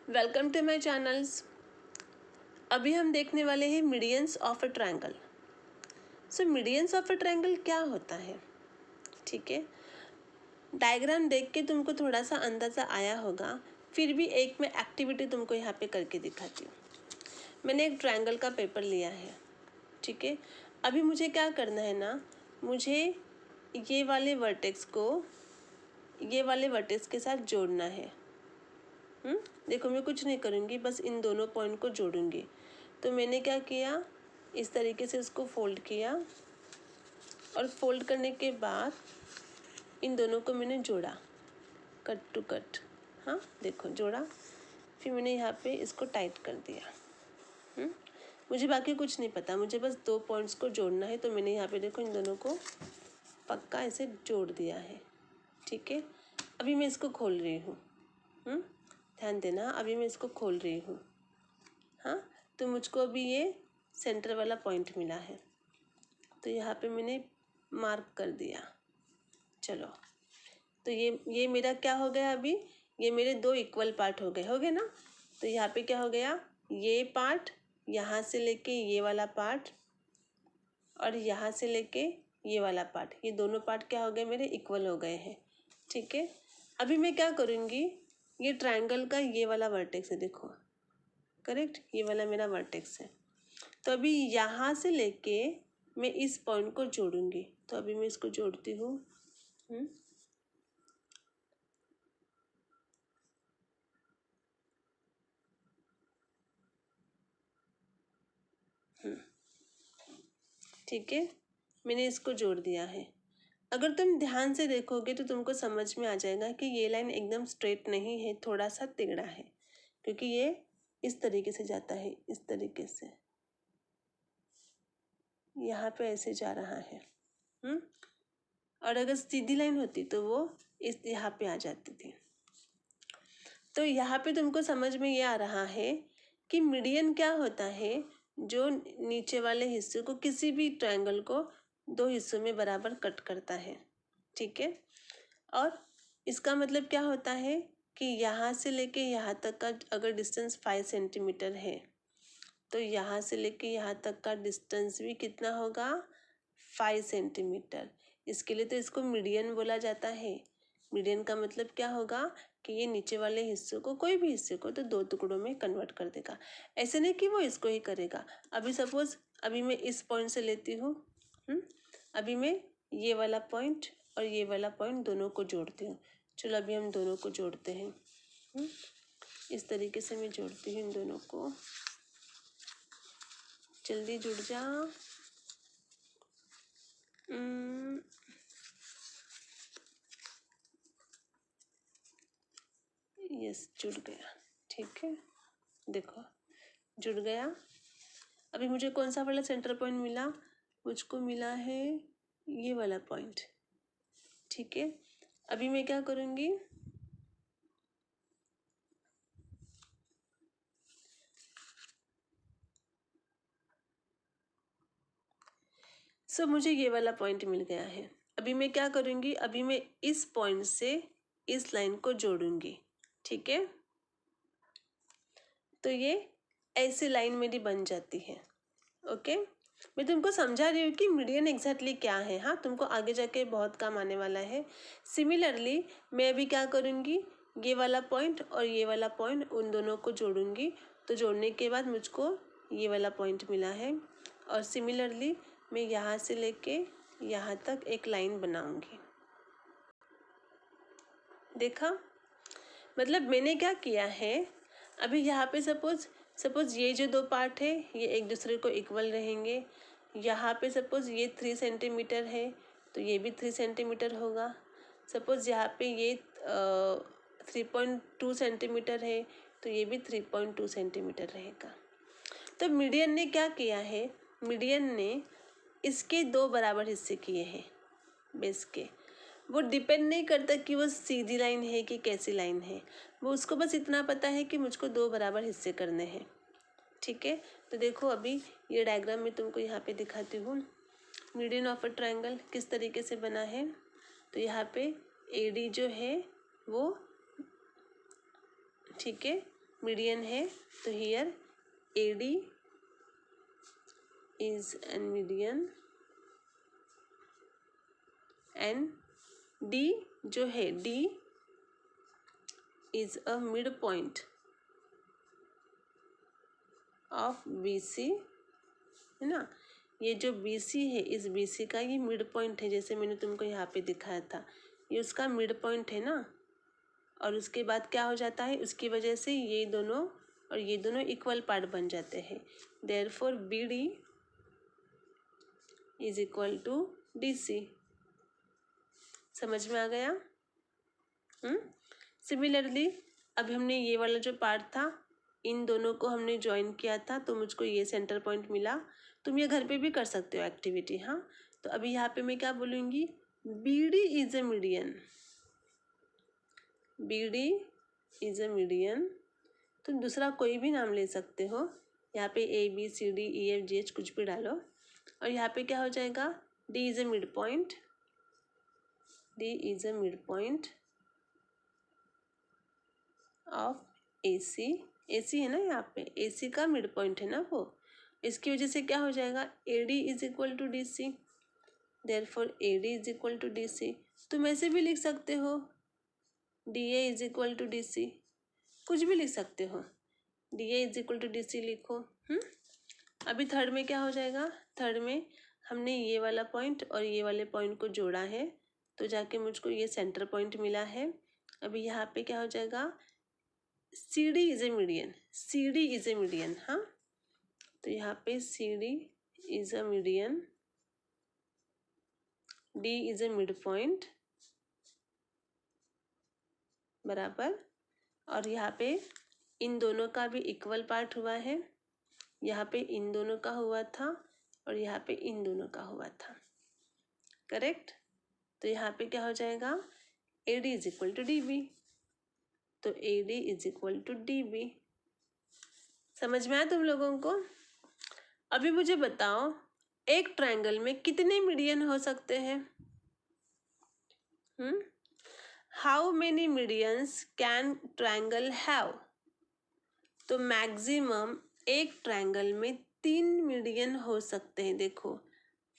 Welcome to my channels. अभी हम देखने वाले हैं medians of a triangle. So medians of a triangle क्या होता है? ठीक है, डायग्राम देख के तुमको थोड़ा सा अंदाज़ा आया होगा, फिर भी एक मैं एक्टिविटी तुमको यहाँ पे करके दिखाती हूँ। मैंने एक ट्रायंगल का पेपर लिया है, ठीक है। अभी मुझे क्या करना है ना, मुझे ये वाले वर्टेक्स को ये वाले वर्टेक्स के साथ जोड़ना है। देखो, मैं कुछ नहीं करूँगी, बस इन दोनों पॉइंट को जोड़ूंगी। तो मैंने क्या किया, इस तरीके से इसको फोल्ड किया और फोल्ड करने के बाद इन दोनों को मैंने जोड़ा, कट टू कट। हाँ देखो, जोड़ा, फिर मैंने यहाँ पे इसको टाइट कर दिया। मुझे बाकी कुछ नहीं पता, मुझे बस दो पॉइंट्स को जोड़ना है। तो मैंने यहाँ पे देखो इन दोनों को पक्का ऐसे जोड़ दिया है, ठीक है। अभी मैं इसको खोल रही हूँ, ध्यान देना, अभी मैं इसको खोल रही हूँ। हाँ, तो मुझको अभी ये सेंटर वाला पॉइंट मिला है, तो यहाँ पे मैंने मार्क कर दिया। चलो, तो ये मेरा क्या हो गया, अभी ये मेरे दो इक्वल पार्ट हो गए ना। तो यहाँ पे क्या हो गया, ये पार्ट यहाँ से लेके ये वाला पार्ट और यहाँ से लेके ये वाला पार्ट, ये दोनों पार्ट क्या हो गए, मेरे इक्वल हो गए हैं, ठीक है। अभी मैं क्या करूँगी, ये ट्रायंगल का ये वाला वर्टेक्स है, देखो करेक्ट, ये वाला मेरा वर्टेक्स है। तो अभी यहाँ से लेके मैं इस पॉइंट को जोड़ूंगी। तो अभी मैं इसको जोड़ती हूँ। ठीक है, मैंने इसको जोड़ दिया है। अगर तुम ध्यान से देखोगे तो तुमको समझ में आ जाएगा कि ये लाइन एकदम स्ट्रेट नहीं है, थोड़ा सा टेढ़ा है, क्योंकि ये इस तरीके से जाता है, इस तरीके से यहाँ पे ऐसे जा रहा है। और अगर सीधी लाइन होती तो वो इस यहाँ पे आ जाती थी। तो यहाँ पे तुमको समझ में ये आ रहा है कि मीडियन क्या होता है, जो नीचे वाले हिस्से को, किसी भी ट्रायंगल को दो हिस्सों में बराबर कट करता है, ठीक है। और इसका मतलब क्या होता है कि यहाँ से लेके यहाँ तक का अगर डिस्टेंस 5 सेंटीमीटर है, तो यहाँ से लेके यहाँ तक का डिस्टेंस भी कितना होगा, 5 सेंटीमीटर। इसके लिए तो इसको मीडियन बोला जाता है। मीडियन का मतलब क्या होगा कि ये नीचे वाले हिस्सों को, कोई भी हिस्से को, तो दो टुकड़ों में कन्वर्ट कर देगा। ऐसे नहीं कि वो इसको ही करेगा। अभी सपोज अभी मैं इस पॉइंट से लेती हूँ, अभी मैं ये वाला पॉइंट और ये वाला पॉइंट दोनों को जोड़ती हूँ। चलो अभी हम दोनों को जोड़ते हैं। इस तरीके से मैं जोड़ती हूँ इन दोनों को। जल्दी जुड़ जा। यस, जुड़ गया, ठीक है। देखो जुड़ गया। अभी मुझे कौन सा वाला सेंटर पॉइंट मिला, मुझको मिला है ये वाला पॉइंट, ठीक है। अभी मैं क्या करूँगी, मुझे ये वाला पॉइंट मिल गया है। अभी मैं क्या करूँगी, अभी मैं इस पॉइंट से इस लाइन को जोड़ूंगी, ठीक है। तो ये ऐसी लाइन मेरी बन जाती है, ओके। मैं तुमको समझा रही हूँ कि मीडियन एग्जैक्टली क्या है। हाँ, तुमको आगे जाके बहुत काम आने वाला है। सिमिलरली मैं अभी क्या करूँगी, ये वाला पॉइंट और ये वाला पॉइंट, उन दोनों को जोड़ूंगी। तो जोड़ने के बाद मुझको ये वाला पॉइंट मिला है। और सिमिलरली मैं यहाँ से लेके यहाँ तक एक लाइन बनाऊंगी। देखा, मतलब मैंने क्या किया है, अभी यहाँ पे सपोज ये जो दो पार्ट है ये एक दूसरे को इक्वल रहेंगे। यहाँ पे सपोज ये 3 सेंटीमीटर है, तो ये भी 3 सेंटीमीटर होगा। सपोज यहाँ पे ये 3.2 सेंटीमीटर है, तो ये भी 3.2 सेंटीमीटर रहेगा। तो मीडियन ने क्या किया है, मीडियन ने इसके दो बराबर हिस्से किए हैं बेस के। वो डिपेंड नहीं करता कि वो सीधी लाइन है कि कैसी लाइन है, वो उसको बस इतना पता है कि मुझको दो बराबर हिस्से करने हैं, ठीक है। तो देखो अभी ये डायग्राम में तुमको यहाँ पे दिखाती हूँ, मीडियन ऑफ अ ट्रायंगल किस तरीके से बना है। तो यहाँ पे AD जो है वो, ठीक है, मीडियन है, तो here AD is an median and D जो है D is a mid point of BC, है ना। ये जो BC है, इस BC का ये मिड पॉइंट है, जैसे मैंने तुमको यहाँ पे दिखाया था, ये उसका मिड पॉइंट है ना। और उसके बाद क्या हो जाता है, उसकी वजह से ये दोनों और ये दोनों इक्वल पार्ट बन जाते हैं। Therefore BD is equal to DC। समझ में आ गया? सिमिलरली अभी हमने ये वाला जो पार्ट था, इन दोनों को हमने ज्वाइन किया था, तो मुझको ये सेंटर पॉइंट मिला। तुम ये घर पे भी कर सकते हो एक्टिविटी। हाँ, तो अभी यहाँ पे मैं क्या बोलूँगी, BD is a median. BD is a median. तुम दूसरा कोई भी नाम ले सकते हो, यहाँ पे ABCDEFGH कुछ भी डालो। और यहाँ पे क्या हो जाएगा, D is a mid point, D is a mid point of AC। AC है ना, यहाँ पे AC का मिड पॉइंट है ना वो, इसकी वजह से क्या हो जाएगा, AD is equal to DC। Therefore AD is equal to DC। तुम ऐसे भी लिख सकते हो, DA is equal to DC, कुछ भी लिख सकते हो, DA is equal to DC लिखो। अभी थर्ड में क्या हो जाएगा, थर्ड में हमने ये वाला पॉइंट और ये वाले पॉइंट को जोड़ा है, तो जाके मुझको ये सेंटर पॉइंट मिला है। अभी यहाँ पे क्या हो जाएगा, CD is a median, CD is a median. हाँ, तो यहाँ पे CD is a median, D is a mid point, बराबर। और यहाँ पे इन दोनों का भी इक्वल पार्ट हुआ है, यहाँ पे इन दोनों का हुआ था और यहाँ पे इन दोनों का हुआ था, करेक्ट। तो यहाँ पे क्या हो जाएगा, AD is equal to DB, तो AD is equal to DB। समझ में आया तुम लोगों को? अभी मुझे बताओ, एक ट्रायंगल में कितने मीडियन हो सकते हैं? How many medians can triangle have? तो मैक्सिमम एक ट्रायंगल में 3 मीडियन हो सकते हैं। देखो,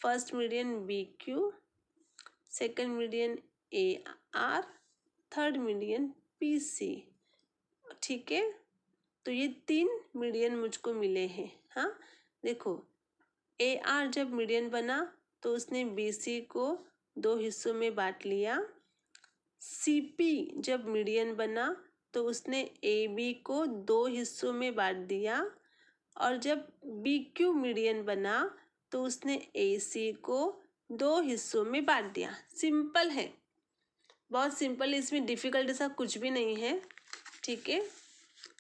first median BQ, second median AR, third median PC। ठीक है, तो ये 3 मीडियन मुझको मिले हैं। हाँ, देखो, AR जब मीडियन बना तो उसने BC को 2 हिस्सों में बांट लिया। CP जब मीडियन बना तो उसने AB को 2 हिस्सों में बांट दिया। और जब BQ मीडियन बना तो उसने AC को 2 हिस्सों में बांट दिया। सिंपल है, बहुत सिंपल, इसमें डिफिकल्ट ऐसा कुछ भी नहीं है। ठीक है,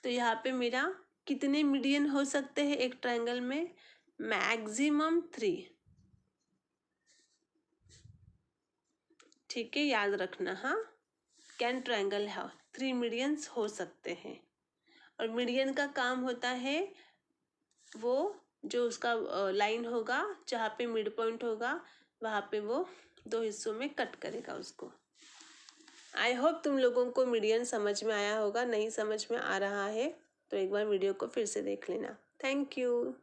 तो यहाँ पे मेरा कितने मीडियन हो सकते हैं एक ट्रायंगल में? मैक्सिमम 3। ठीक है, याद रखना। हाँ, कैन ट्रायंगल हैव 3 मीडियंस हो सकते हैं। और मीडियन का काम होता है, वो जो उसका लाइन होगा जहाँ पे मिड पॉइंट होगा वहाँ पे वो 2 हिस्सों में कट करेगा उसको। आई होप तुम लोगों को मीडियन समझ में आया होगा। नहीं समझ में आ रहा है तो एक बार वीडियो को फिर से देख लेना। Thank you.